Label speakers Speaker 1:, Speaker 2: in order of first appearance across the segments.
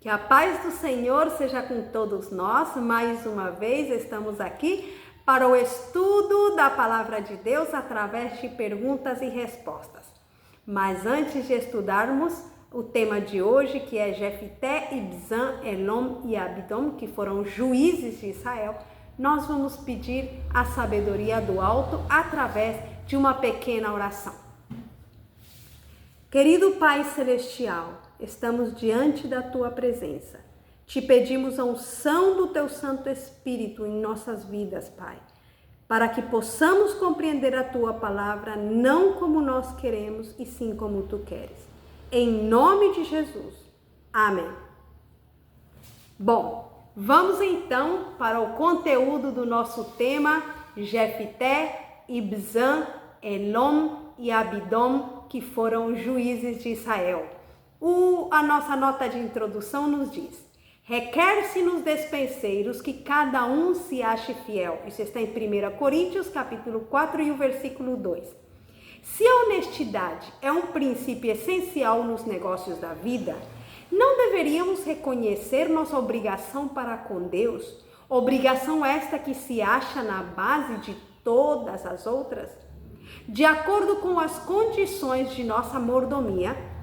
Speaker 1: Que a paz do Senhor seja com todos nós. Mais uma vez estamos aqui para o estudo da Palavra de Deus através de perguntas e respostas. Mas antes de estudarmos o tema de hoje, que é Jefité, Ibzan, Elom e Abidom, que foram juízes de Israel, nós vamos pedir a sabedoria do alto através de uma pequena oração. Querido Pai Celestial, estamos diante da Tua presença. Te pedimos a unção do Teu Santo Espírito em nossas vidas, Pai, para que possamos compreender a Tua palavra não como nós queremos e sim como Tu queres. Em nome de Jesus. Amém. Bom, vamos então para o conteúdo do nosso tema Jefité, Ibzan, Elom e Abidom, que foram juízes de Israel. A nossa nota de introdução nos diz: requer-se nos despenseiros que cada um se ache fiel. Isso está em 1 Coríntios, capítulo 4 e o versículo 2. Se a honestidade é um princípio essencial nos negócios da vida, não deveríamos reconhecer nossa obrigação para com Deus, obrigação esta que se acha na base de todas as outras? De acordo com as condições de nossa mordomia,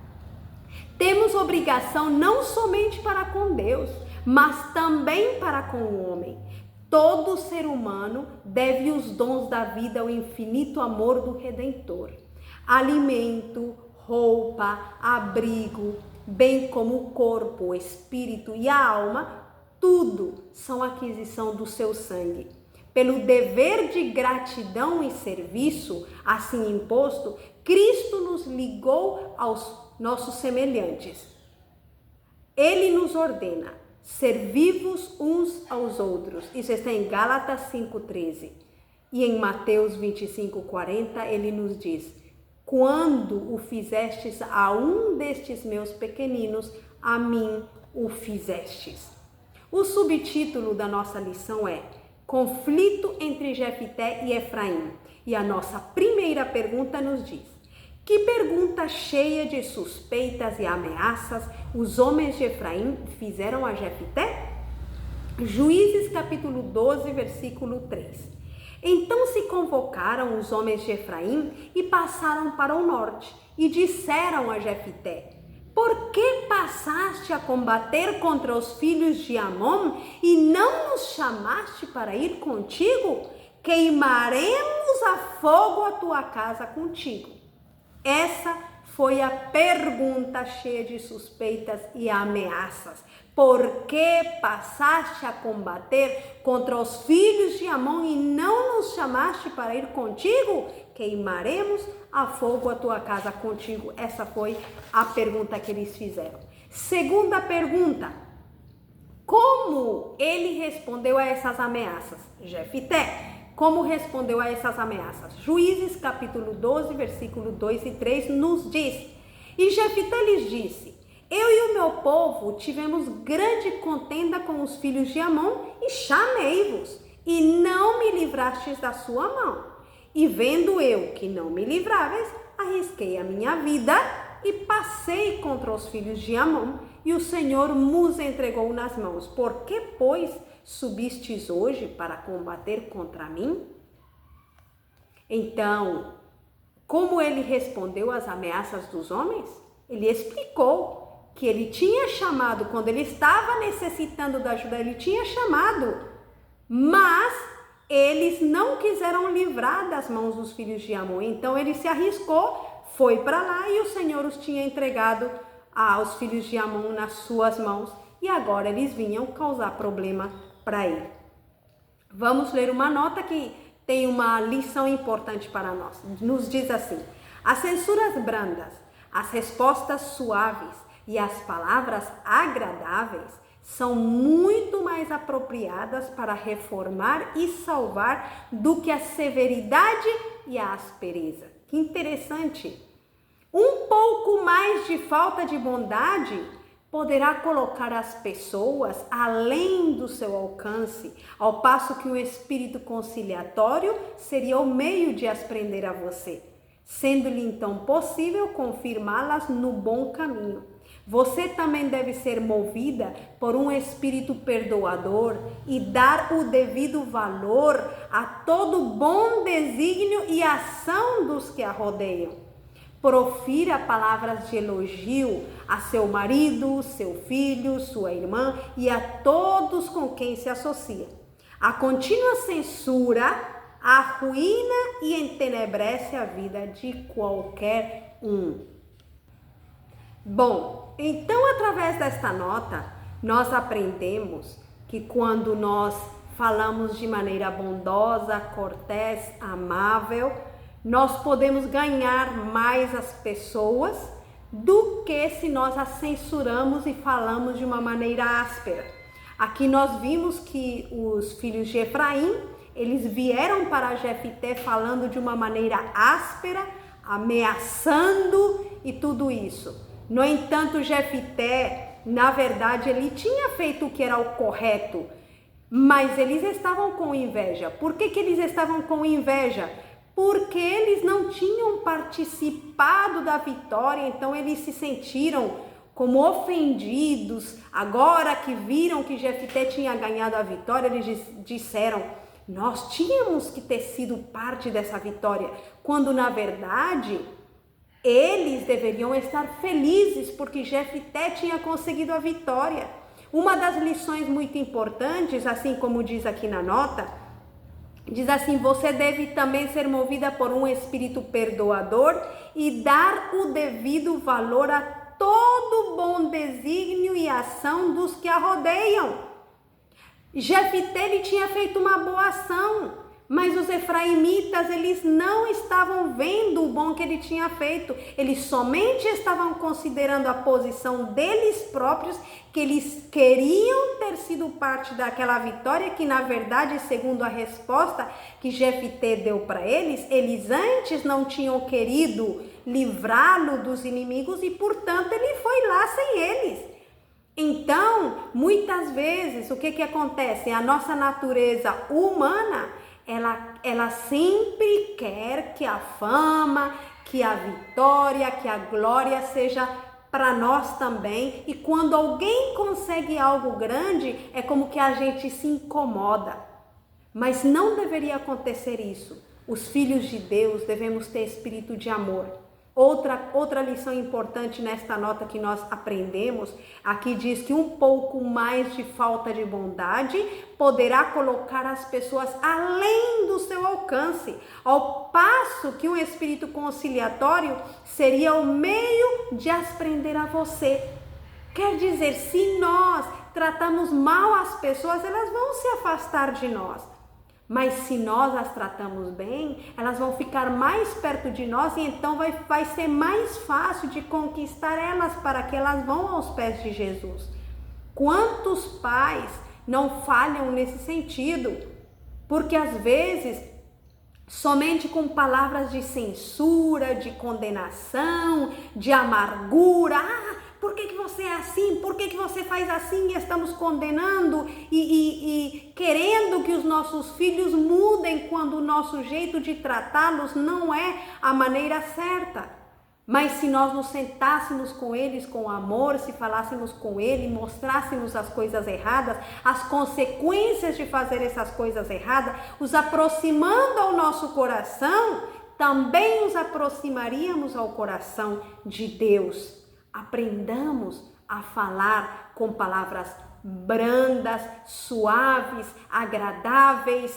Speaker 1: temos obrigação não somente para com Deus, mas também para com o homem. Todo ser humano deve os dons da vida ao infinito amor do Redentor. Alimento, roupa, abrigo, bem como o corpo, o espírito e a alma, tudo são aquisição do seu sangue. Pelo dever de gratidão e serviço, assim imposto, Cristo nos ligou aos nossos semelhantes. Ele nos ordena: servi-vos uns aos outros. Isso está em Gálatas 5,13. E em Mateus 25,40 ele nos diz: quando o fizestes a um destes meus pequeninos, a mim o fizestes. O subtítulo da nossa lição é Conflito entre Jefité e Efraim. E a nossa primeira pergunta nos diz: que pergunta cheia de suspeitas e ameaças os homens de Efraim fizeram a Jefité? Juízes capítulo 12, versículo 3. Então se convocaram os homens de Efraim e passaram para o norte e disseram a Jefité: por que passaste a combater contra os filhos de Amon e não nos chamaste para ir contigo? Queimaremos a fogo a tua casa contigo. Essa foi a pergunta cheia de suspeitas e ameaças. Por que passaste a combater contra os filhos de Amon e não nos chamaste para ir contigo? Queimaremos a fogo a tua casa contigo. Essa foi a pergunta que eles fizeram. Segunda pergunta: como ele respondeu a essas ameaças? Jefité, como respondeu a essas ameaças? Juízes capítulo 12, versículo 2 e 3 nos diz: e Jefité lhes disse: eu e o meu povo tivemos grande contenda com os filhos de Amon e chamei-vos, e não me livrastes da sua mão. E vendo eu que não me livráveis, arrisquei a minha vida e passei contra os filhos de Amon, e o Senhor nos entregou nas mãos. Por que, pois, subistes hoje para combater contra mim? Então, como ele respondeu às ameaças dos homens? Ele explicou que ele tinha chamado, quando ele estava necessitando da ajuda, ele tinha chamado, mas eles não quiseram livrar das mãos dos filhos de Amon. Então ele se arriscou, foi para lá e o Senhor os tinha entregado aos filhos de Amon nas suas mãos, e agora eles vinham causar problema para ele. Vamos ler uma nota que tem uma lição importante para nós. Nos diz assim: as censuras brandas, as respostas suaves e as palavras agradáveis são muito mais apropriadas para reformar e salvar do que a severidade e a aspereza. Que interessante! Um pouco mais de falta de bondade poderá colocar as pessoas além do seu alcance, ao passo que o espírito conciliatório seria o meio de as prender a você, sendo-lhe então possível confirmá-las no bom caminho. Você também deve ser movida por um espírito perdoador e dar o devido valor a todo bom desígnio e ação dos que a rodeiam. Profira palavras de elogio a seu marido, seu filho, sua irmã e a todos com quem se associa. A contínua censura arruína e entenebrece a vida de qualquer um. Bom, então através desta nota, nós aprendemos que quando nós falamos de maneira bondosa, cortés, amável, nós podemos ganhar mais as pessoas do que se nós as censuramos e falamos de uma maneira áspera. Aqui nós vimos que os filhos de Efraim, eles vieram para Jefité falando de uma maneira áspera, ameaçando e tudo isso. No entanto, Jefité, na verdade, ele tinha feito o que era o correto, mas eles estavam com inveja. Por que eles estavam com inveja? Porque eles não tinham participado da vitória, então eles se sentiram como ofendidos. Agora que viram que Jefité tinha ganhado a vitória, eles disseram: nós tínhamos que ter sido parte dessa vitória, quando na verdade eles deveriam estar felizes porque Jefité tinha conseguido a vitória. Uma das lições muito importantes, assim como diz aqui na nota, diz assim: você deve também ser movida por um espírito perdoador e dar o devido valor a todo bom desígnio e ação dos que a rodeiam. Jefité, ele tinha feito uma boa ação, mas os efraimitas, eles não estavam vendo o bom que ele tinha feito. Eles somente estavam considerando a posição deles próprios, que eles queriam ter sido parte daquela vitória, que na verdade, segundo a resposta que Jefité deu para eles, eles antes não tinham querido livrá-lo dos inimigos e, portanto, ele foi lá sem eles. Então, muitas vezes, o que acontece? A nossa natureza humana, ela sempre quer que a fama, que a vitória, que a glória seja para nós também. E quando alguém consegue algo grande, é como que a gente se incomoda. Mas não deveria acontecer isso. Os filhos de Deus devemos ter espírito de amor. Outra lição importante nesta nota que nós aprendemos, aqui diz que um pouco mais de falta de bondade poderá colocar as pessoas além do seu alcance, ao passo que um espírito conciliatório seria o meio de as prender a você. Quer dizer, se nós tratamos mal as pessoas, elas vão se afastar de nós. Mas se nós as tratamos bem, elas vão ficar mais perto de nós e então vai ser mais fácil de conquistar elas para que elas vão aos pés de Jesus. Quantos pais não falham nesse sentido? Porque às vezes, somente com palavras de censura, de condenação, de amargura, por que você é assim? Por que você faz assim? E estamos condenando e querendo que os nossos filhos mudem quando o nosso jeito de tratá-los não é a maneira certa. Mas se nós nos sentássemos com eles com amor, se falássemos com eles, mostrássemos as coisas erradas, as consequências de fazer essas coisas erradas, os aproximando ao nosso coração, também os aproximaríamos ao coração de Deus. Aprendamos a falar com palavras brandas, suaves, agradáveis,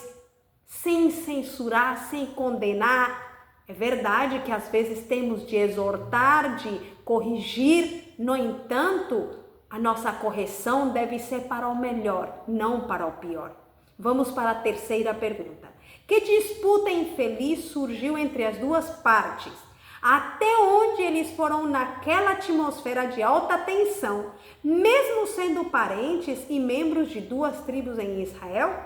Speaker 1: sem censurar, sem condenar. É verdade que às vezes temos de exortar, de corrigir, no entanto, a nossa correção deve ser para o melhor, não para o pior. Vamos para a terceira pergunta. Que disputa infeliz surgiu entre as duas partes? Até onde eles foram naquela atmosfera de alta tensão, mesmo sendo parentes e membros de duas tribos em Israel?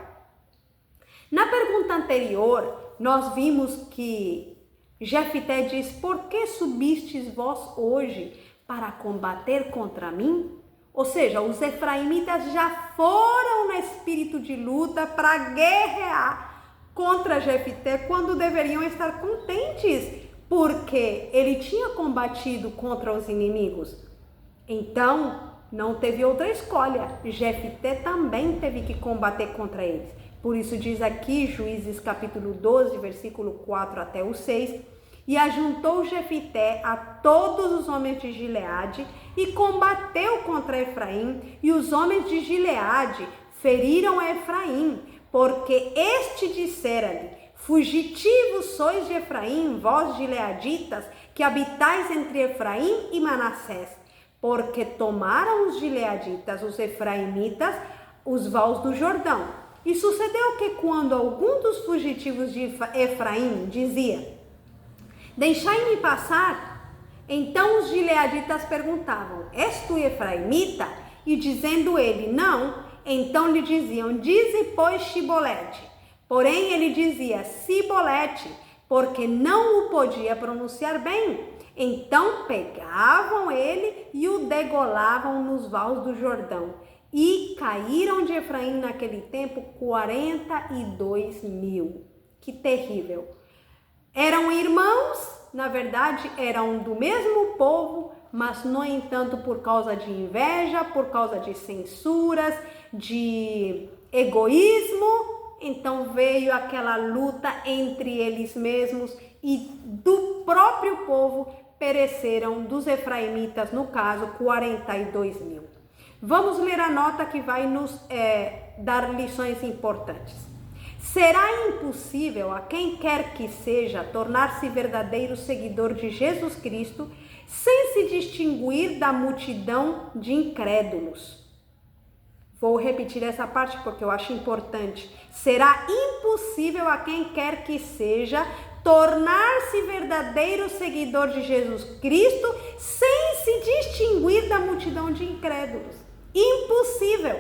Speaker 1: Na pergunta anterior, nós vimos que Jefité diz: por que subistes vós hoje para combater contra mim? Ou seja, os efraimitas já foram no espírito de luta para guerrear contra Jefité quando deveriam estar contentes, porque ele tinha combatido contra os inimigos. Então, não teve outra escolha. Jefté também teve que combater contra eles. Por isso diz aqui, Juízes capítulo 12, versículo 4 até o 6, e ajuntou Jefté a todos os homens de Gileade e combateu contra Efraim, e os homens de Gileade feriram a Efraim, porque este dissera-lhe: fugitivos sois de Efraim, vós gileaditas, que habitais entre Efraim e Manassés, porque tomaram os gileaditas, os efraimitas, os vales do Jordão. E sucedeu que quando algum dos fugitivos de Efraim dizia: deixai-me passar, então os gileaditas perguntavam: és tu efraimita? E dizendo ele: não, então lhe diziam: dize, pois, Shibolete. Porém ele dizia Sibolete, porque não o podia pronunciar bem. Então pegavam ele e o degolavam nos vales do Jordão. E caíram de Efraim naquele tempo 42.000. Que terrível! Eram irmãos, na verdade eram do mesmo povo, mas no entanto por causa de inveja, por causa de censuras, de egoísmo, então veio aquela luta entre eles mesmos e do próprio povo pereceram, dos efraimitas no caso, 42.000. Vamos ler a nota que vai nos dar lições importantes. Será impossível a quem quer que seja tornar-se verdadeiro seguidor de Jesus Cristo sem se distinguir da multidão de incrédulos. Vou repetir essa parte porque eu acho importante. Será impossível a quem quer que seja tornar-se verdadeiro seguidor de Jesus Cristo sem se distinguir da multidão de incrédulos. Impossível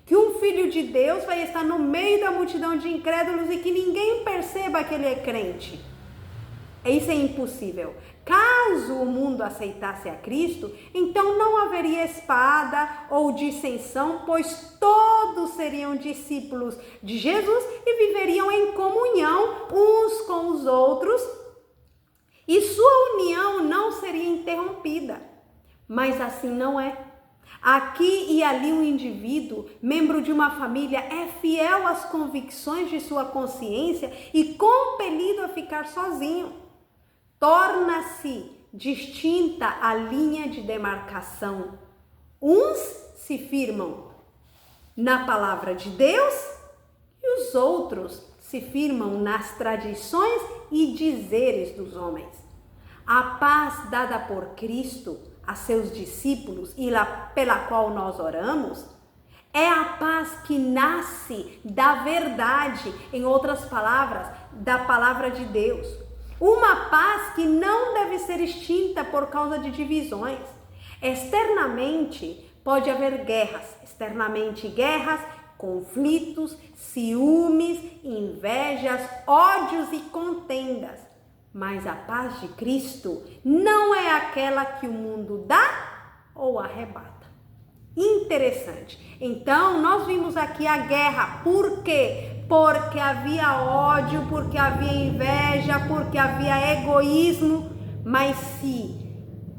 Speaker 1: que um filho de Deus vai estar no meio da multidão de incrédulos e que ninguém perceba que ele é crente. Isso é impossível. Caso o mundo aceitasse a Cristo, então não haveria espada ou dissensão, pois todos seriam discípulos de Jesus e viveriam em comunhão uns com os outros, e sua união não seria interrompida. Mas assim não é. Aqui e ali um indivíduo, membro de uma família, é fiel às convicções de sua consciência e compelido a ficar sozinho. Torna-se distinta a linha de demarcação. Uns se firmam na palavra de Deus e os outros se firmam nas tradições e dizeres dos homens. A paz dada por Cristo a seus discípulos e pela qual nós oramos é a paz que nasce da verdade, em outras palavras, da palavra de Deus. Uma paz que não deve ser extinta por causa de divisões. Externamente pode haver guerras, conflitos, ciúmes, invejas, ódios e contendas. Mas a paz de Cristo não é aquela que o mundo dá ou arrebata. Interessante. Então, nós vimos aqui a guerra. Por quê? Porque havia ódio, porque havia inveja, porque havia egoísmo. Mas se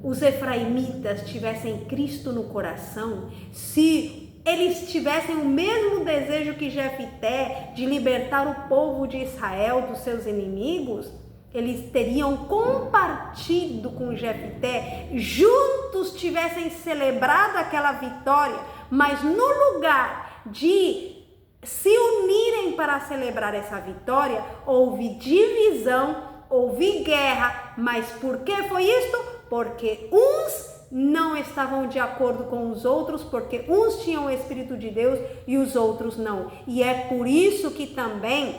Speaker 1: os efraimitas tivessem Cristo no coração, se eles tivessem o mesmo desejo que Jefté de libertar o povo de Israel dos seus inimigos, eles teriam compartido com Jefté, juntos tivessem celebrado aquela vitória, mas no lugar de se unirem para celebrar essa vitória, houve divisão, houve guerra. Mas por que foi isto? Porque uns não estavam de acordo com os outros, porque uns tinham o Espírito de Deus e os outros não. E é por isso que também,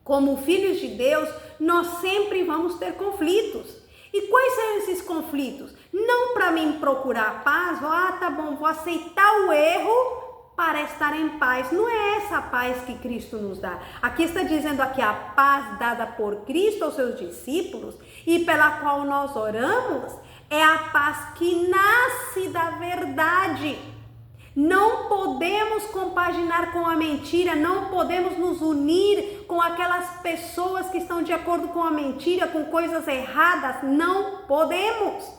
Speaker 1: como filhos de Deus, nós sempre vamos ter conflitos. E quais são esses conflitos? Não para mim procurar paz, tá bom, vou aceitar o erro para estar em paz. Não é essa a paz que Cristo nos dá. Aqui está dizendo aqui a paz dada por Cristo aos seus discípulos e pela qual nós oramos, é a paz que nasce da verdade. Não podemos compaginar com a mentira, não podemos nos unir com aquelas pessoas que estão de acordo com a mentira, com coisas erradas, não podemos.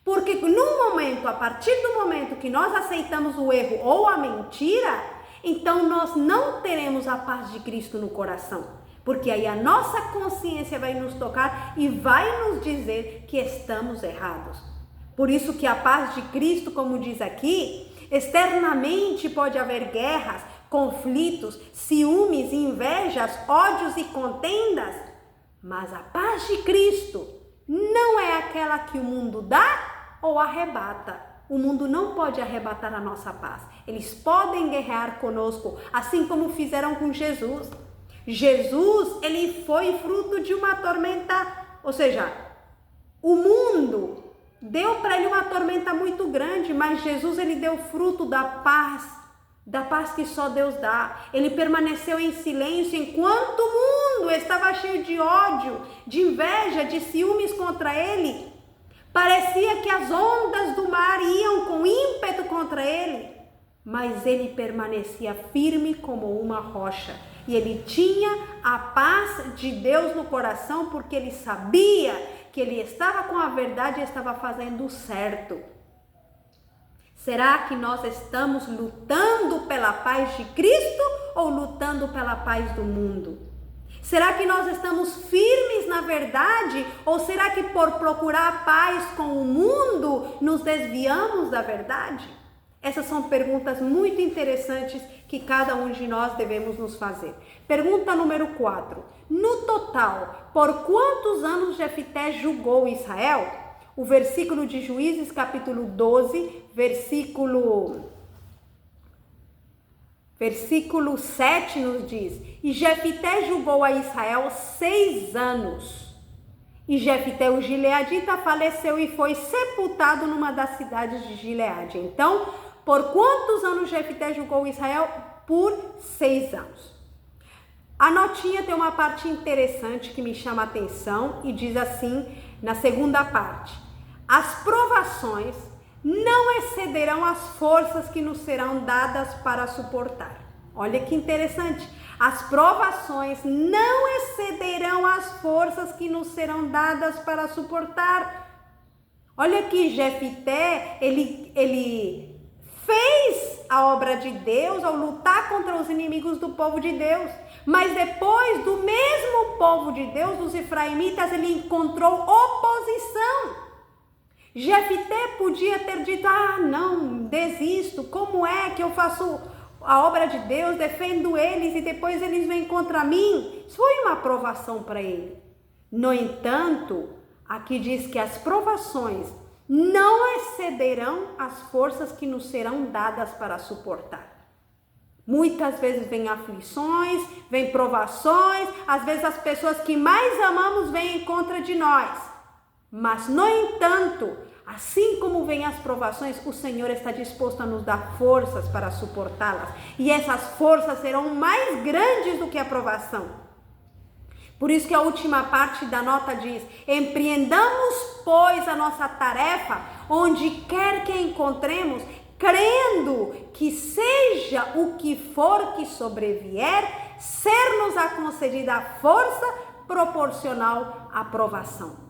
Speaker 1: Porque no momento, a partir do momento que nós aceitamos o erro ou a mentira, então nós não teremos a paz de Cristo no coração. Porque aí a nossa consciência vai nos tocar e vai nos dizer que estamos errados. Por isso que a paz de Cristo, como diz aqui, externamente pode haver guerras, conflitos, ciúmes, invejas, ódios e contendas. Mas a paz de Cristo não é aquela que o mundo dá ou arrebata. O mundo não pode arrebatar a nossa paz. Eles podem guerrear conosco, assim como fizeram com Jesus. Jesus, ele foi fruto de uma tormenta, ou seja, o mundo deu para ele uma tormenta muito grande, mas Jesus, ele deu fruto da paz que só Deus dá. Ele permaneceu em silêncio enquanto o mundo estava cheio de ódio, de inveja, de ciúmes contra ele. Parecia que as ondas do mar iam com ímpeto contra ele, mas ele permanecia firme como uma rocha. E ele tinha a paz de Deus no coração, porque ele sabia que ele estava com a verdade e estava fazendo o certo. Será que nós estamos lutando pela paz de Cristo ou lutando pela paz do mundo? Será que nós estamos firmes na verdade ou será que por procurar paz com o mundo nos desviamos da verdade? Essas são perguntas muito interessantes que cada um de nós devemos nos fazer. Pergunta número 4. No total, por quantos anos Jefté julgou Israel? O versículo de Juízes, capítulo 12, versículo 7 nos diz: e Jefté julgou a Israel 6 anos. E Jefté, o gileadita, faleceu e foi sepultado numa das cidades de Gileade. Então, por quantos anos Jefté julgou Israel? Por 6 anos. A notinha tem uma parte interessante que me chama a atenção e diz assim, na segunda parte: as provações não excederão as forças que nos serão dadas para suportar. Olha que interessante. As provações não excederão as forças que nos serão dadas para suportar. Olha que Jefté, ele fez a obra de Deus ao lutar contra os inimigos do povo de Deus. Mas depois do mesmo povo de Deus, dos efraimitas, ele encontrou oposição. Jefté podia ter dito: ah, não, desisto, como é que eu faço a obra de Deus, defendo eles e depois eles vêm contra mim? Isso foi uma provação para ele. No entanto, aqui diz que as provações não excederão as forças que nos serão dadas para suportar. Muitas vezes vem aflições, vem provações, às vezes as pessoas que mais amamos vêm em contra de nós. Mas, no entanto, assim como vem as provações, o Senhor está disposto a nos dar forças para suportá-las. E essas forças serão mais grandes do que a provação. Por isso que a última parte da nota diz: empreendamos, pois, a nossa tarefa, onde quer que a encontremos, crendo que seja o que for que sobrevier, ser-nos-á concedida a força proporcional à provação.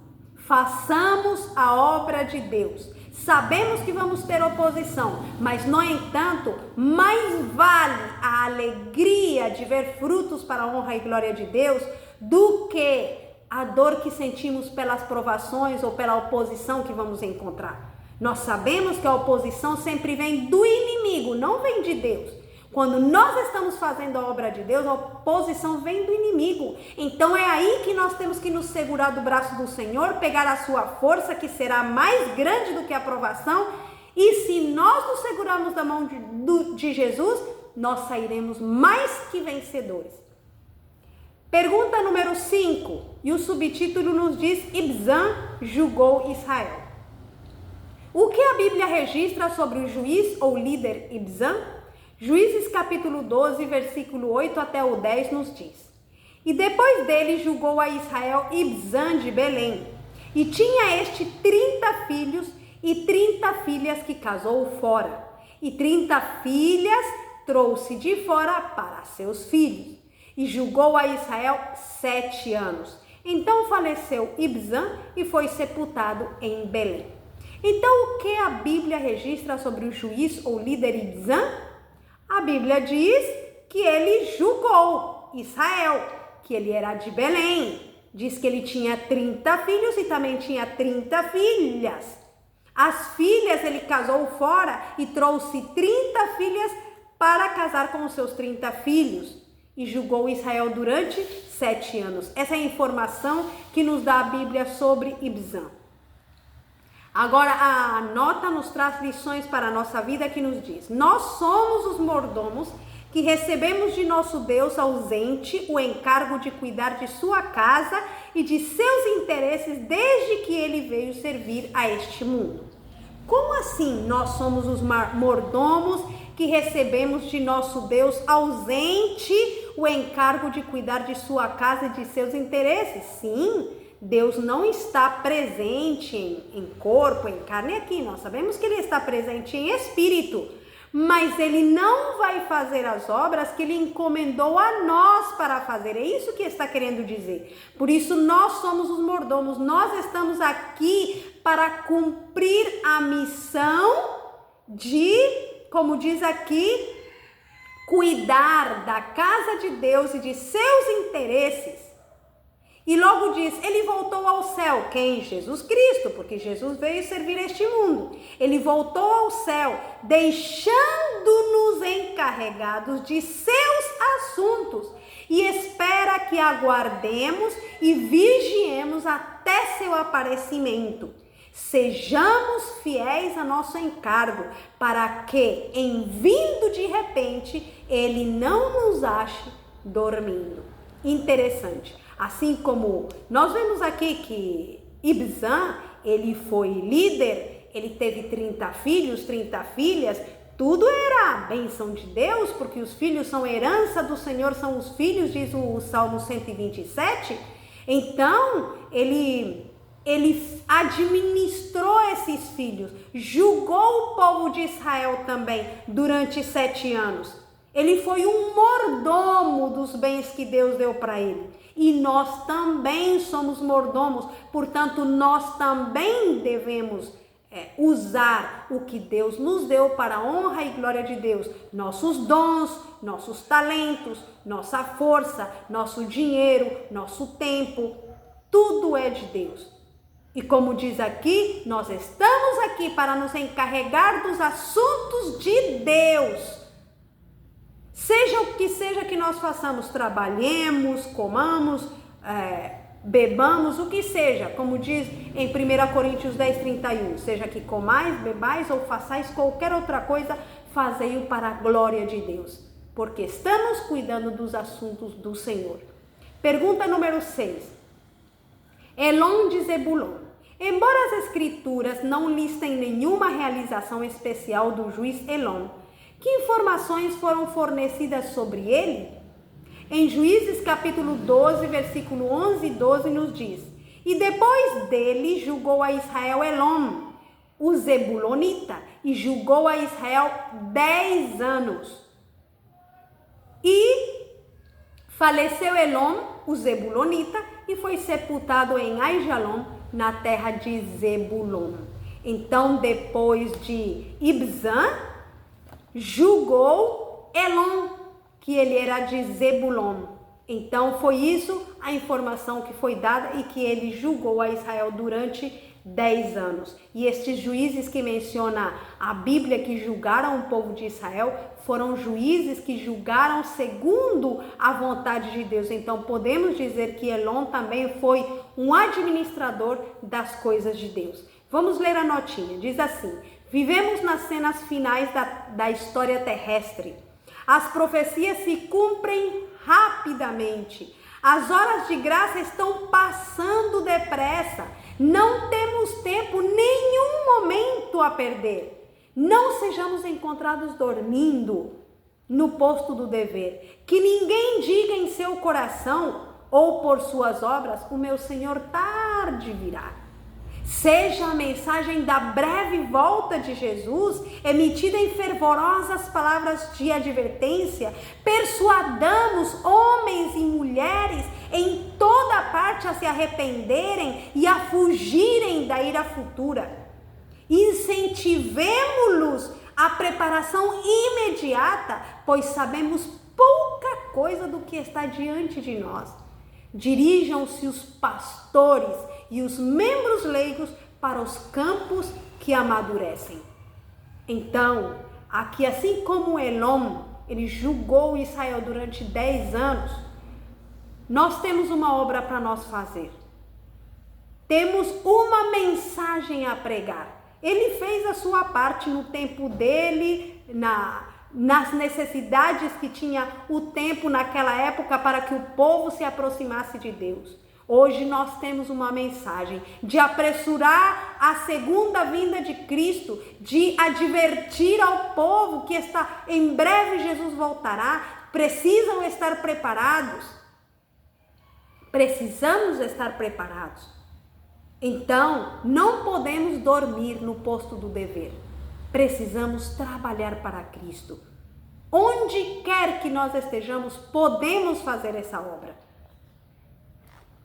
Speaker 1: Façamos a obra de Deus. Sabemos que vamos ter oposição, mas, no entanto, mais vale a alegria de ver frutos para a honra e glória de Deus do que a dor que sentimos pelas provações ou pela oposição que vamos encontrar. Nós sabemos que a oposição sempre vem do inimigo, não vem de Deus. Quando nós estamos fazendo a obra de Deus, a oposição vem do inimigo. Então é aí que nós temos que nos segurar do braço do Senhor, pegar a sua força, que será mais grande do que a provação. E se nós nos segurarmos da mão de Jesus, nós sairemos mais que vencedores. Pergunta número 5. E o subtítulo nos diz: Ibzan julgou Israel. O que a Bíblia registra sobre o juiz ou líder Ibzan? Juízes capítulo 12, versículo 8 até o 10 nos diz: e depois dele julgou a Israel Ibzan de Belém, e tinha este 30 filhos e 30 filhas que casou fora, e 30 filhas trouxe de fora para seus filhos, e julgou a Israel 7 anos. Então faleceu Ibzan e foi sepultado em Belém. Então, o que a Bíblia registra sobre o juiz ou líder Ibzan? A Bíblia diz que ele julgou Israel, que ele era de Belém. Diz que ele tinha 30 filhos e também tinha 30 filhas. As filhas ele casou fora e trouxe 30 filhas para casar com os seus 30 filhos. E julgou Israel durante 7 anos. Essa é a informação que nos dá a Bíblia sobre Ibzan. Agora, a nota nos traz lições para a nossa vida que nos diz: nós somos os mordomos que recebemos de nosso Deus ausente o encargo de cuidar de sua casa e de seus interesses desde que ele veio servir a este mundo. Como assim nós somos os mordomos que recebemos de nosso Deus ausente o encargo de cuidar de sua casa e de seus interesses? Sim, Deus não está presente em corpo, em carne aqui. Nós sabemos que ele está presente em espírito, mas ele não vai fazer as obras que ele encomendou a nós para fazer. É isso que está querendo dizer. Por isso nós somos os mordomos. Nós estamos aqui para cumprir a missão de, como diz aqui, cuidar da casa de Deus e de seus interesses. E logo diz, ele voltou ao céu. Quem? Jesus Cristo, porque Jesus veio servir este mundo. Ele voltou ao céu, deixando-nos encarregados de seus assuntos e espera que aguardemos e vigiemos até seu aparecimento. Sejamos fiéis a nosso encargo, para que, em vindo de repente, ele não nos ache dormindo. Interessante. Assim como nós vemos aqui que Ibzan, ele foi líder, ele teve 30 filhos, 30 filhas, tudo era a bênção de Deus, porque os filhos são herança do Senhor, são os filhos, diz o Salmo 127. Então, ele administrou esses filhos, julgou o povo de Israel também durante 7 anos. Ele foi um mordomo dos bens que Deus deu para ele. E nós também somos mordomos, portanto, nós também devemos usar o que Deus nos deu para a honra e glória de Deus. Nossos dons, nossos talentos, nossa força, nosso dinheiro, nosso tempo, tudo é de Deus. E como diz aqui, nós estamos aqui para nos encarregar dos assuntos de Deus. Seja o que seja que nós façamos, trabalhemos, comamos, bebamos, o que seja, como diz em 1 Coríntios 10:31, seja que comais, bebais ou façais qualquer outra coisa, fazei-o para a glória de Deus, porque estamos cuidando dos assuntos do Senhor. Pergunta número 6. Elon de Zebulon. Embora as escrituras não listem nenhuma realização especial do juiz Elon, que informações foram fornecidas sobre ele? Em Juízes capítulo 12, versículo 11 e 12 nos diz: e depois dele julgou a Israel Elon, o Zebulonita, e julgou a Israel 10 anos. E faleceu Elon, o Zebulonita, e foi sepultado em Aijalon, na terra de Zebulon. Então, depois de Ibzan, julgou Elon, que ele era de Zebulon. Então foi isso a informação que foi dada e que ele julgou a Israel durante 10 anos. E estes juízes que menciona a Bíblia que julgaram o povo de Israel foram juízes que julgaram segundo a vontade de Deus. Então podemos dizer que Elon também foi um administrador das coisas de Deus. Vamos ler a notinha. Diz assim: vivemos nas cenas finais da história terrestre. As profecias se cumprem rapidamente. As horas de graça estão passando depressa. Não temos tempo, nenhum momento a perder. Não sejamos encontrados dormindo no posto do dever. Que ninguém diga em seu coração ou por suas obras: o meu Senhor tarde virá. Seja a mensagem da breve volta de Jesus, emitida em fervorosas palavras de advertência, persuadamos homens e mulheres em toda parte a se arrependerem e a fugirem da ira futura. Incentivemo-los à preparação imediata, pois sabemos pouca coisa do que está diante de nós. Dirijam-se os pastores e os membros leigos para os campos que amadurecem. Então, aqui assim como Elom, ele julgou Israel durante 10 anos, nós temos uma obra para nós fazer. Temos uma mensagem a pregar. Ele fez a sua parte no tempo dele, nas necessidades que tinha o tempo naquela época para que o povo se aproximasse de Deus. Hoje nós temos uma mensagem de apressurar a segunda vinda de Cristo, de advertir ao povo que está em breve Jesus voltará, precisam estar preparados. Precisamos estar preparados. Então, não podemos dormir no posto do dever. Precisamos trabalhar para Cristo. Onde quer que nós estejamos, podemos fazer essa obra.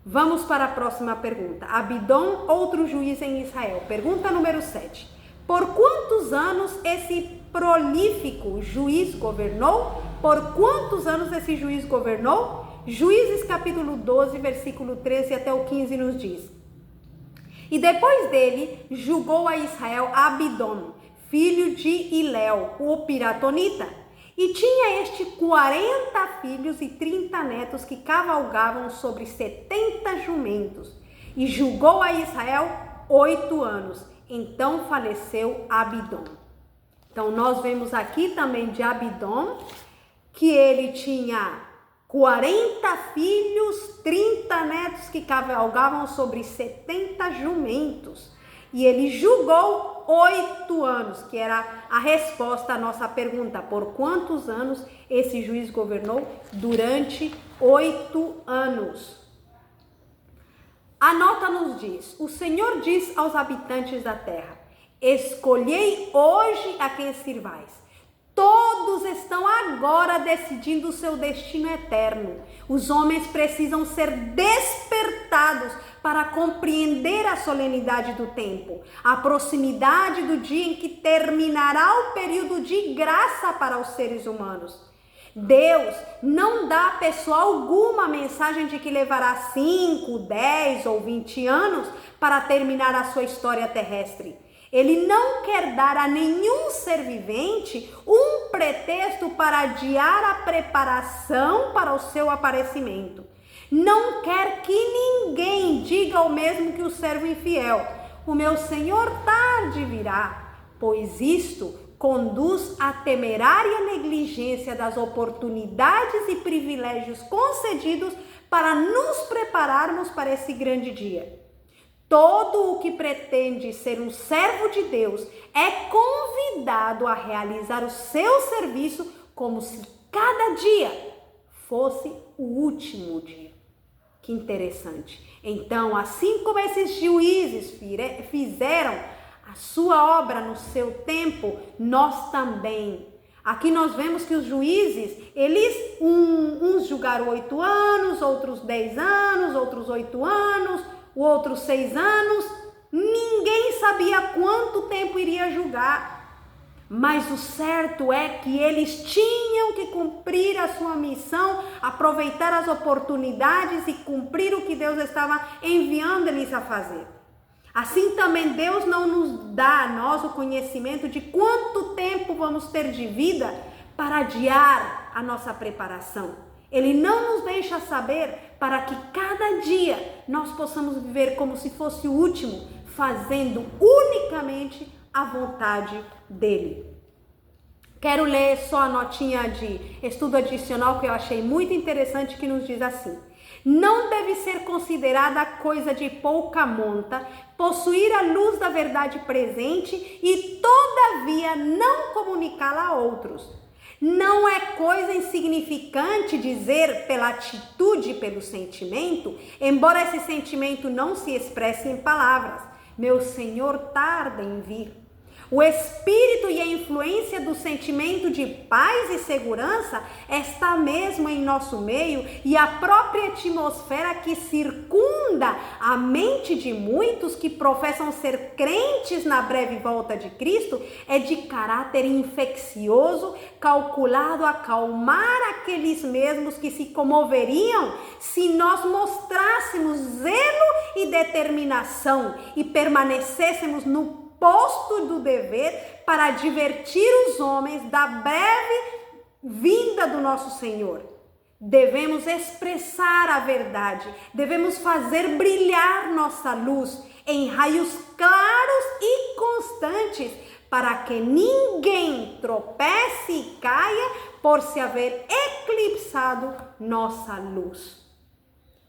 Speaker 1: Vamos para a próxima pergunta. Abidom, outro juiz em Israel. Pergunta número 7. Por quantos anos esse prolífico juiz governou? Por quantos anos esse juiz governou? Juízes capítulo 12, versículo 13 até o 15 nos diz: E depois dele julgou a Israel Abidom, filho de Hilel, o piratonita. E tinha este 40 filhos e 30 netos que cavalgavam sobre 70 jumentos. E julgou a Israel 8 anos. Então faleceu Abidom. Então nós vemos aqui também de Abidom que ele tinha 40 filhos, 30 netos que cavalgavam sobre 70 jumentos. E ele julgou 8 anos, que era a resposta à nossa pergunta. Por quantos anos esse juiz governou? Durante 8 anos. A nota nos diz: o Senhor diz aos habitantes da terra: escolhei hoje a quem sirvais. Todos estão agora decidindo o seu destino eterno. Os homens precisam ser despertados para compreender a solenidade do tempo, a proximidade do dia em que terminará o período de graça para os seres humanos. Deus não dá a pessoa alguma mensagem de que levará 5, 10 ou 20 anos para terminar a sua história terrestre. Ele não quer dar a nenhum ser vivente um pretexto para adiar a preparação para o seu aparecimento. Não quer que ninguém diga o mesmo que o servo infiel: o meu Senhor tarde virá, pois isto conduz à temerária negligência das oportunidades e privilégios concedidos para nos prepararmos para esse grande dia. Todo o que pretende ser um servo de Deus é convidado a realizar o seu serviço como se cada dia fosse o último dia. Que interessante. Então, assim como esses juízes fizeram a sua obra no seu tempo, nós também. Aqui nós vemos que os juízes, uns julgaram 8 anos, outros 10 anos, outros 8 anos, outros 6 anos. Ninguém sabia quanto tempo iria julgar. Mas o certo é que eles tinham que cumprir a sua missão, aproveitar as oportunidades e cumprir o que Deus estava enviando eles a fazer. Assim também Deus não nos dá a nós o conhecimento de quanto tempo vamos ter de vida para adiar a nossa preparação. Ele não nos deixa saber para que cada dia nós possamos viver como se fosse o último, fazendo unicamente a vontade dele. Quero ler só a notinha de estudo adicional que eu achei muito interessante, que nos diz assim: não deve ser considerada coisa de pouca monta possuir a luz da verdade presente e todavia não comunicá-la a outros. Não é coisa insignificante dizer pela atitude e pelo sentimento, embora esse sentimento não se expresse em palavras: meu Senhor tarda em vir. O espírito e a influência do sentimento de paz e segurança está mesmo em nosso meio, e a própria atmosfera que circunda a mente de muitos que professam ser crentes na breve volta de Cristo é de caráter infeccioso, calculado a acalmar aqueles mesmos que se comoveriam se nós mostrássemos zelo e determinação e permanecêssemos no posto do dever para advertir os homens da breve vinda do nosso Senhor. Devemos expressar a verdade, devemos fazer brilhar nossa luz em raios claros e constantes, para que ninguém tropece e caia por se haver eclipsado nossa luz.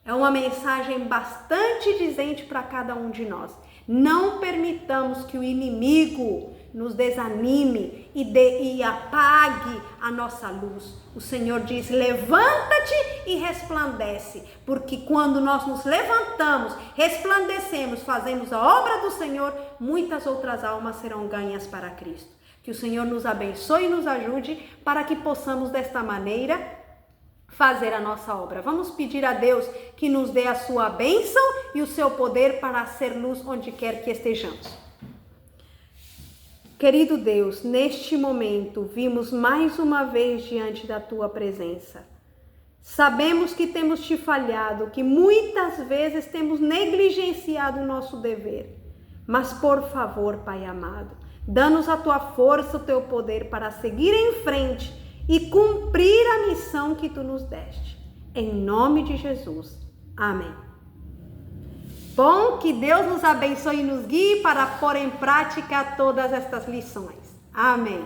Speaker 1: É uma mensagem bastante dizente para cada um de nós. Não permitamos que o inimigo nos desanime e apague a nossa luz. O Senhor diz: levanta-te e resplandece, porque quando nós nos levantamos, resplandecemos, fazemos a obra do Senhor, muitas outras almas serão ganhas para Cristo. Que o Senhor nos abençoe e nos ajude para que possamos desta maneira fazer a nossa obra. Vamos pedir a Deus que nos dê a sua bênção e o seu poder para ser luz onde quer que estejamos. Querido Deus, neste momento vimos mais uma vez diante da tua presença. Sabemos que temos te falhado, que muitas vezes temos negligenciado o nosso dever. Mas por favor, Pai amado, dá-nos a tua força, o teu poder para seguir em frente e cumprir a missão que tu nos deste. Em nome de Jesus. Amém. Bom, que Deus nos abençoe e nos guie para pôr em prática todas estas lições. Amém.